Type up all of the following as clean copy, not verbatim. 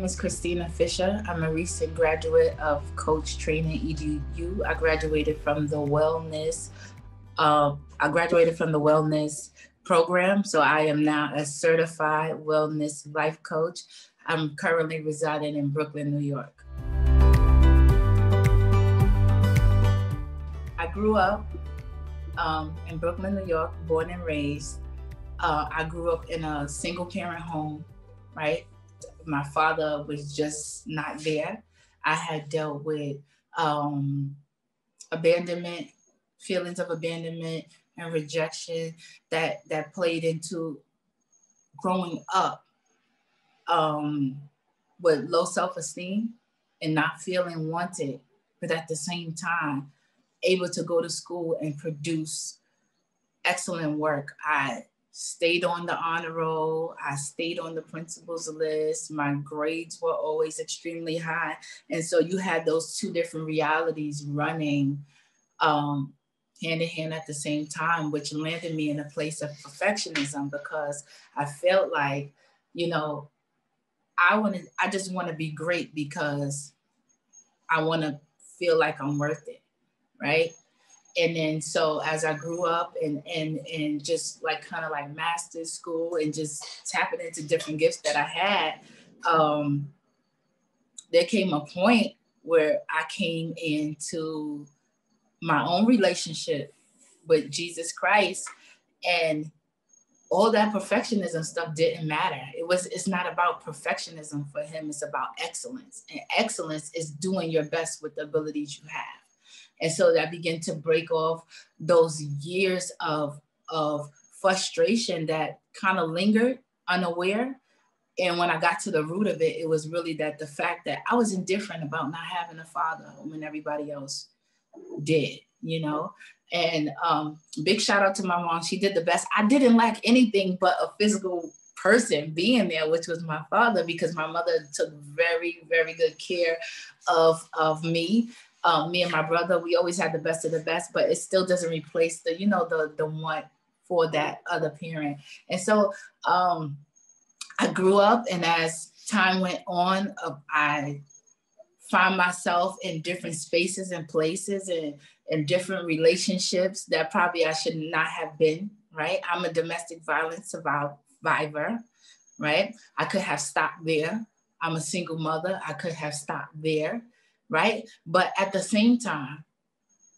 name is Christina Fisher. I'm a recent graduate of Coach Training EDU. I graduated from the wellness program. So I am now a certified wellness life coach. I'm currently residing in Brooklyn, New York. I grew up in Brooklyn, New York, born and raised. I grew up in a single parent home, right? My father was just not there. I had dealt with abandonment, feelings of abandonment and rejection that played into growing up with low self-esteem and not feeling wanted, but at the same time, able to go to school and produce excellent work. I stayed on the honor roll. I stayed on the principal's list. My grades were always extremely high. And so you had those two different realities running hand in hand at the same time, which landed me in a place of perfectionism because I felt like, you know, I just want to be great because I want to feel like I'm worth it, right? And then so as I grew up and just like kind of like master's school and just tapping into different gifts that I had, there came a point where I came into my own relationship with Jesus Christ, and all that perfectionism stuff didn't matter. It's not about perfectionism for him, it's about excellence. And excellence is doing your best with the abilities you have. And so that began to break off those years of frustration that kind of lingered unaware. And when I got to the root of it, it was really that the fact that I was indifferent about not having a father when everybody else did, you know? And big shout out to my mom. She did the best. I didn't lack anything but a physical person being there, which was my father, because my mother took very, very good care of me. Me and my brother, we always had the best of the best, but it still doesn't replace the, you know, the want for that other parent. And so I grew up, and as time went on, I found myself in different spaces and places and different relationships that probably I should not have been, right? I'm a domestic violence survivor, right? I could have stopped there. I'm a single mother. I could have stopped there. Right? But at the same time,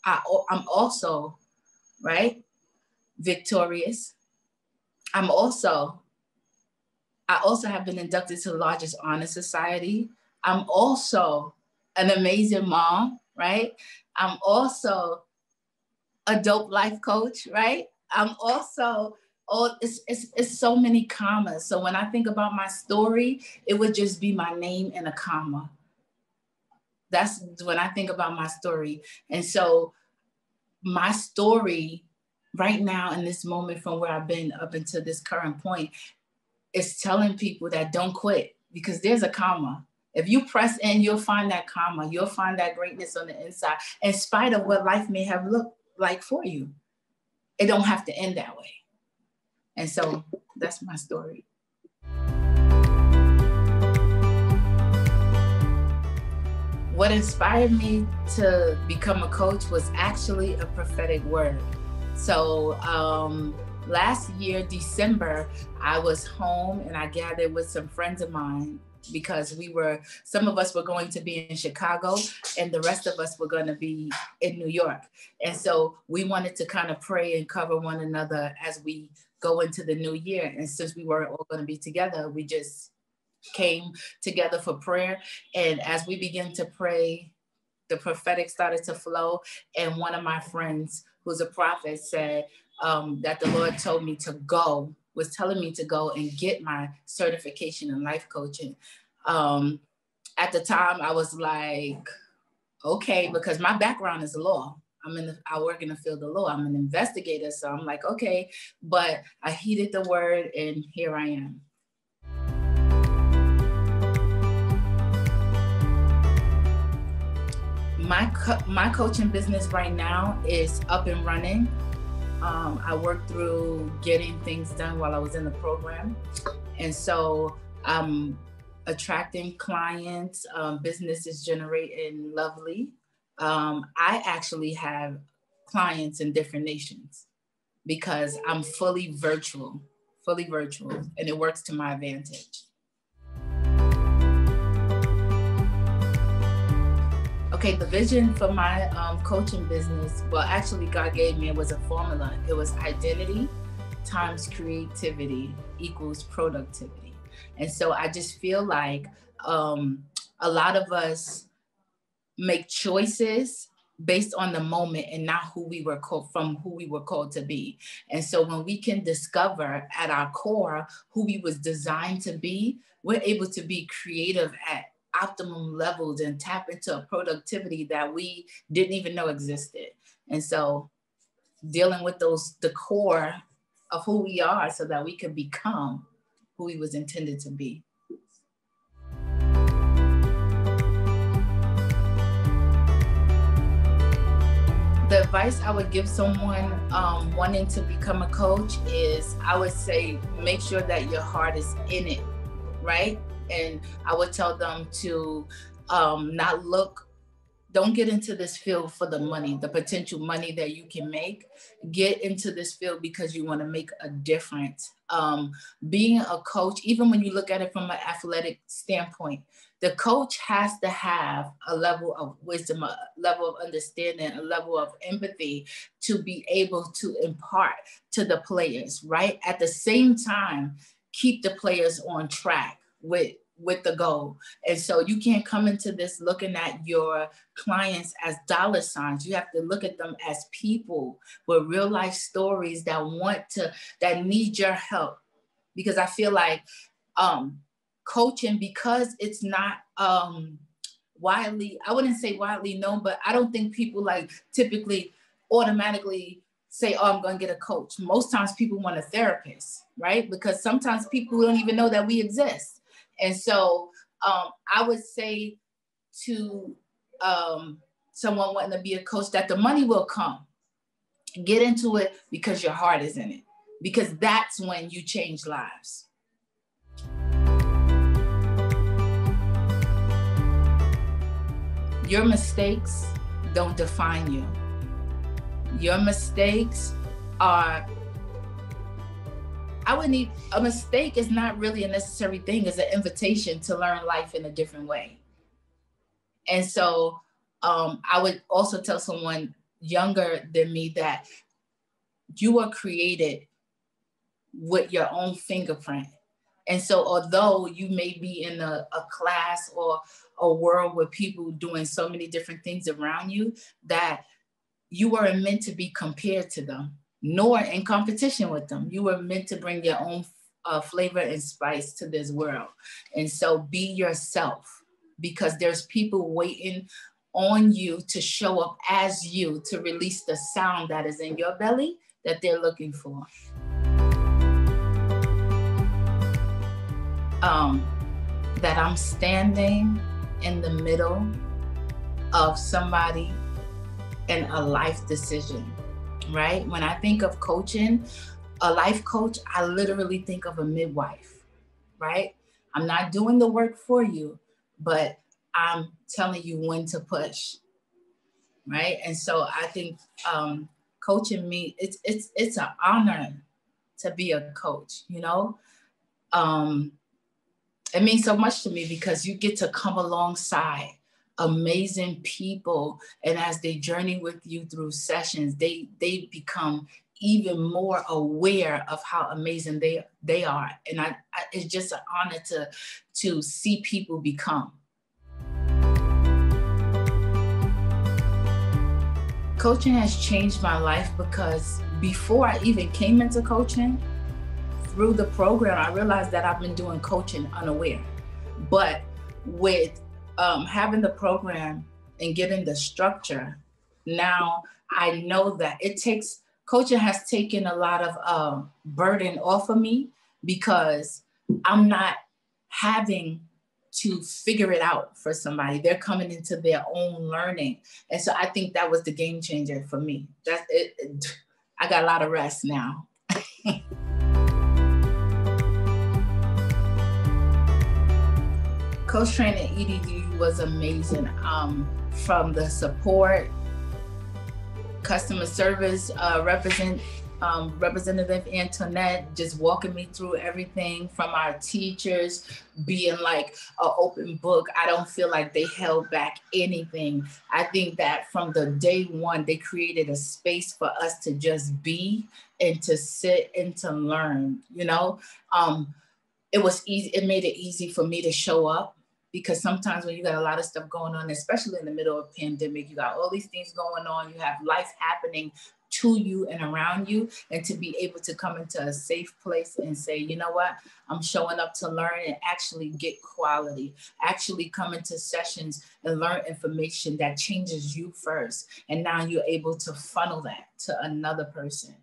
I'm also, right, victorious. I also have been inducted to the largest honor society. I'm also an amazing mom, right? I'm also a dope life coach, right? I'm also, it's so many commas. So when I think about my story, it would just be my name and a comma. That's when I think about my story. And so my story right now in this moment from where I've been up until this current point is telling people that don't quit, because there's a comma. If you press in, you'll find that comma. You'll find that greatness on the inside, in spite of what life may have looked like for you. It don't have to end that way. And so that's my story. What inspired me to become a coach was actually a prophetic word. So last year, December, I was home and I gathered with some friends of mine because some of us were going to be in Chicago and the rest of us were going to be in New York. And so we wanted to kind of pray and cover one another as we go into the new year. And since we weren't all going to be together, we just came together for prayer. And as we began to pray, the prophetic started to flow. And one of my friends, who's a prophet, said that the Lord told me to go, was telling me to go and get my certification in life coaching. At the time, I was like, okay, because my background is law. I work in the field of law. I'm an investigator. So I'm like, okay, but I heeded the word and here I am. My coaching business right now is up and running. I worked through getting things done while I was in the program. And so I'm attracting clients, businesses generating lovely. I actually have clients in different nations because I'm fully virtual, and it works to my advantage. Okay, the vision for my coaching business, well, actually God gave me, it was a formula. It was identity times creativity equals productivity. And so I just feel like a lot of us make choices based on the moment and not who we were called to be. And so when we can discover at our core who we was designed to be, we're able to be creative at optimum levels and tap into a productivity that we didn't even know existed. And so dealing with the core of who we are so that we can become who we was intended to be. The advice I would give someone wanting to become a coach is, I would say, make sure that your heart is in it, right? And I would tell them to don't get into this field for the money, the potential money that you can make. Get into this field because you want to make a difference. Being a coach, even when you look at it from an athletic standpoint, the coach has to have a level of wisdom, a level of understanding, a level of empathy to be able to impart to the players, right? At the same time, keep the players on track with the goal. And so you can't come into this looking at your clients as dollar signs. You have to look at them as people with real life stories that need your help. Because I feel like coaching, because it's not widely, I wouldn't say widely known, but I don't think people like typically automatically say, oh, I'm going to get a coach. Most times people want a therapist, right? Because sometimes people don't even know that we exist. And so I would say to someone wanting to be a coach that the money will come. Get into it because your heart is in it, because that's when you change lives. Your mistakes don't define you. Your mistakes are, a mistake is not really a necessary thing. It's an invitation to learn life in a different way. And so I would also tell someone younger than me that you were created with your own fingerprint. And so although you may be in a class or a world with people doing so many different things around you, that you weren't meant to be compared to them, nor in competition with them. You were meant to bring your own flavor and spice to this world. And so be yourself, because there's people waiting on you to show up as you, to release the sound that is in your belly that they're looking for. That I'm standing in the middle of somebody in a life decision, right? When I think of coaching, a life coach, I literally think of a midwife, right? I'm not doing the work for you, but I'm telling you when to push, right? And so I think coaching me, it's an honor to be a coach, you know? It means so much to me because you get to come alongside amazing people, and as they journey with you through sessions, they become even more aware of how amazing they are. And it's just an honor to see people become. Coaching has changed my life because before I even came into coaching, through the program, I realized that I've been doing coaching unaware. But with having the program and getting the structure, now I know that coaching has taken a lot of burden off of me, because I'm not having to figure it out for somebody. They're coming into their own learning. And so I think that was the game changer for me. That's it. I got a lot of rest now. Coach Training EDU was amazing. From the support, customer service representative Antoinette just walking me through everything, from our teachers being like an open book. I don't feel like they held back anything. I think that from the day one, they created a space for us to just be and to sit and to learn, you know? It was easy. It made it easy for me to show up, because sometimes when you got a lot of stuff going on, especially in the middle of a pandemic, you got all these things going on, you have life happening to you and around you, and to be able to come into a safe place and say, you know what, I'm showing up to learn and actually get quality, actually come into sessions and learn information that changes you first. And now you're able to funnel that to another person.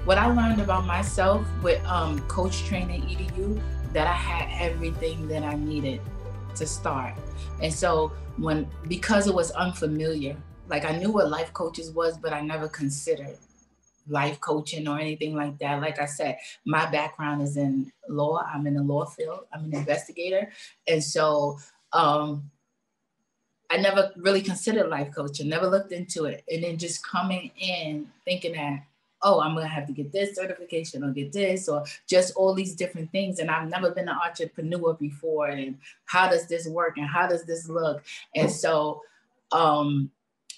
What I learned about myself with Coach Training EDU, that I had everything that I needed to start. And so because it was unfamiliar, like I knew what life coaches was, but I never considered life coaching or anything like that. Like I said, my background is in law. I'm in the law field. I'm an investigator. And so I never really considered life coaching, never looked into it. And then just coming in thinking that, oh, I'm going to have to get this certification or get this, or just all these different things. And I've never been an entrepreneur before. And how does this work? And how does this look? And so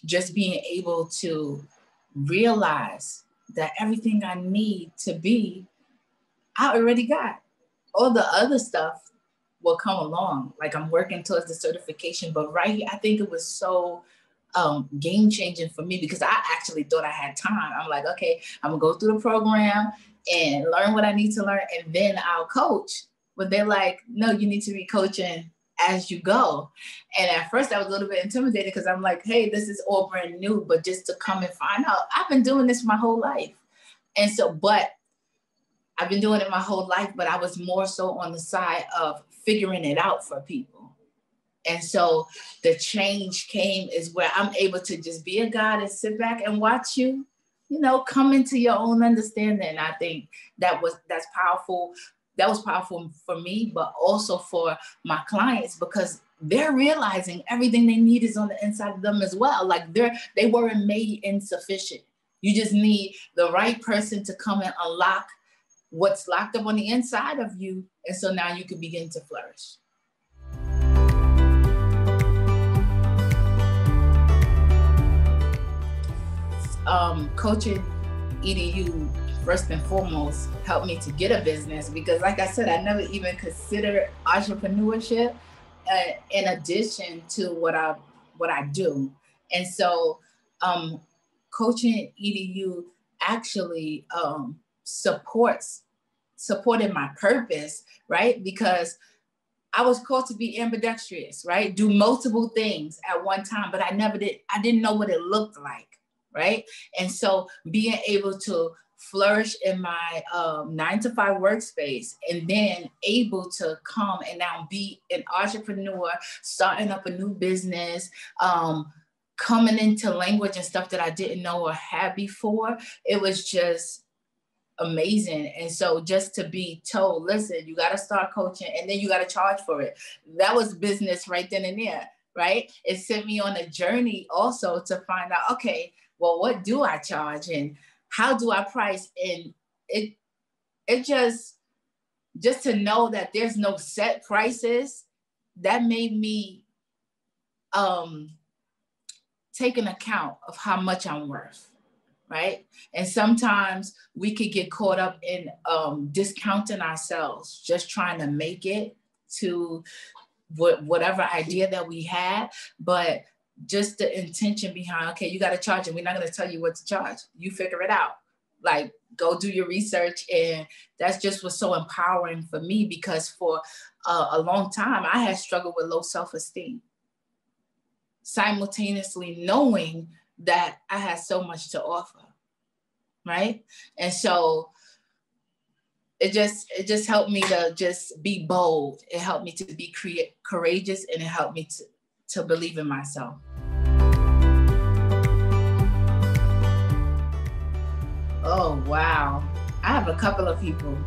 just being able to realize that everything I need to be, I already got. All the other stuff will come along. Like I'm working towards the certification, but right here, I think it was so game changing for me, because I actually thought I had time. I'm like, okay, I'm gonna go through the program and learn what I need to learn, and then I'll coach. But they're like, no, you need to be coaching as you go. And at first I was a little bit intimidated, because I'm like, hey, this is all brand new, but just to come and find out, I've been doing this my whole life. And so, but I've been doing it my whole life, but I was more so on the side of figuring it out for people. And so the change came is where I'm able to just be a guide and sit back and watch you, you know, come into your own understanding. And I think that's powerful. That was powerful for me, but also for my clients, because they're realizing everything they need is on the inside of them as well. Like they weren't made insufficient. You just need the right person to come and unlock what's locked up on the inside of you. And so now you can begin to flourish. Coaching EDU, first and foremost, helped me to get a business, because like I said, I never even considered entrepreneurship in addition to what I do. And so coaching EDU actually supported my purpose, right? Because I was called to be ambidextrous, right? Do multiple things at one time, but I didn't know what it looked like. Right. And so being able to flourish in my 9-to-5 workspace, and then able to come and now be an entrepreneur, starting up a new business, coming into language and stuff that I didn't know or had before, it was just amazing. And so just to be told, listen, you got to start coaching and then you got to charge for it. That was business right then and there. Right. It sent me on a journey also to find out, okay, well, what do I charge and how do I price? And it just to know that there's no set prices, that made me take an account of how much I'm worth, right? And sometimes we could get caught up in discounting ourselves, just trying to make it to whatever idea that we had, but just the intention behind, okay, you got to charge it. We're not going to tell you what to charge. You figure it out. Like, go do your research. And that's just was so empowering for me, because for a long time, I had struggled with low self-esteem, simultaneously knowing that I had so much to offer, right? And so it just helped me to just be bold. It helped me to be courageous, and it helped me to believe in myself. Oh, wow. I have a couple of people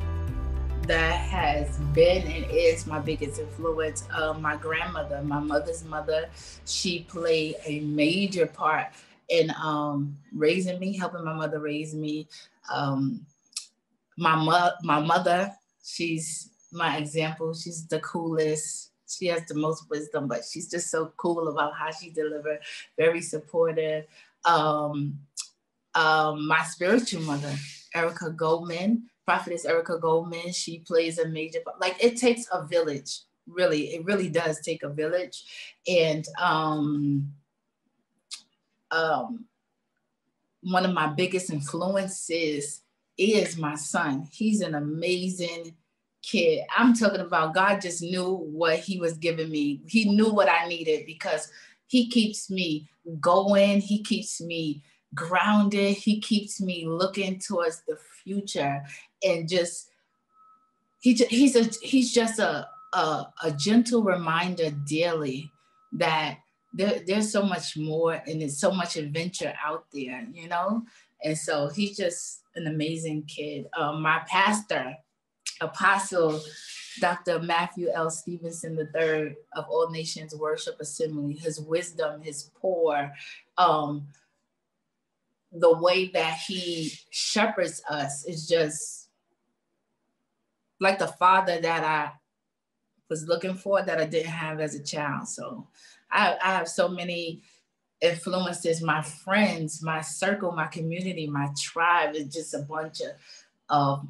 that has been and is my biggest influence. My grandmother, my mother's mother, she played a major part in raising me, helping my mother raise me. My mother, she's my example. She's the coolest. She has the most wisdom, but she's just so cool about how she delivers, very supportive. My spiritual mother, Erica Goldman, Prophetess Erica Goldman, she plays a major part. Like, it takes a village, really. It really does take a village. And one of my biggest influences is my son. He's an amazing kid. I'm talking about God just knew what he was giving me. He knew what I needed, because he keeps me going. He keeps me grounded. He keeps me looking towards the future, and just he's just a gentle reminder daily that there's so much more, and there's so much adventure out there, you know. And so he's just an amazing kid. My pastor, Apostle Dr. Matthew L. Stevenson III of All Nations Worship Assembly, his wisdom, his pour, the way that he shepherds us is just like the father that I was looking for that I didn't have as a child. So I have so many influences. My friends, my circle, my community, my tribe is just a bunch of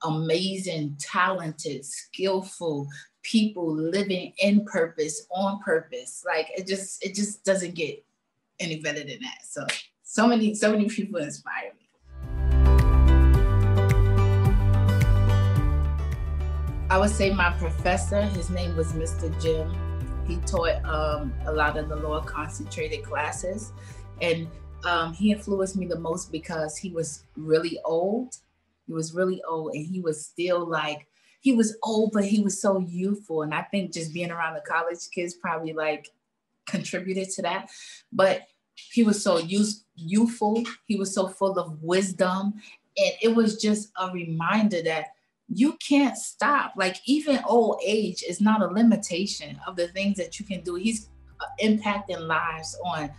amazing, talented, skillful people living in purpose, on purpose. Like, it just doesn't get any better than that. So many people inspire me. I would say my professor, his name was Mr. Jim. He taught a lot of the lower concentrated classes, and he influenced me the most because he was really old. He was really old, and he was still like, he was old, but he was so youthful. And I think just being around the college kids probably like contributed to that. But he was so youthful. He was so full of wisdom. And it was just a reminder that you can't stop. Like, even old age is not a limitation of the things that you can do. He's impacting lives on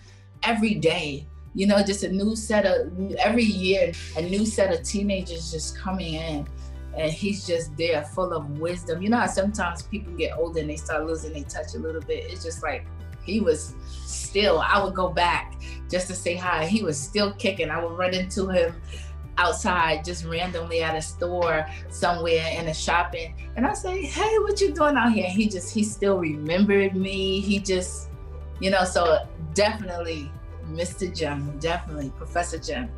every day. You know, just every year, a new set of teenagers just coming in, and he's just there full of wisdom. You know how sometimes people get older and they start losing their touch a little bit? It's just like, he was still, I would go back just to say hi. He was still kicking. I would run into him outside just randomly at a store somewhere in a shopping. And I say, hey, what you doing out here? And he still remembered me. He just, so definitely Mr. Jim, definitely Professor Jim.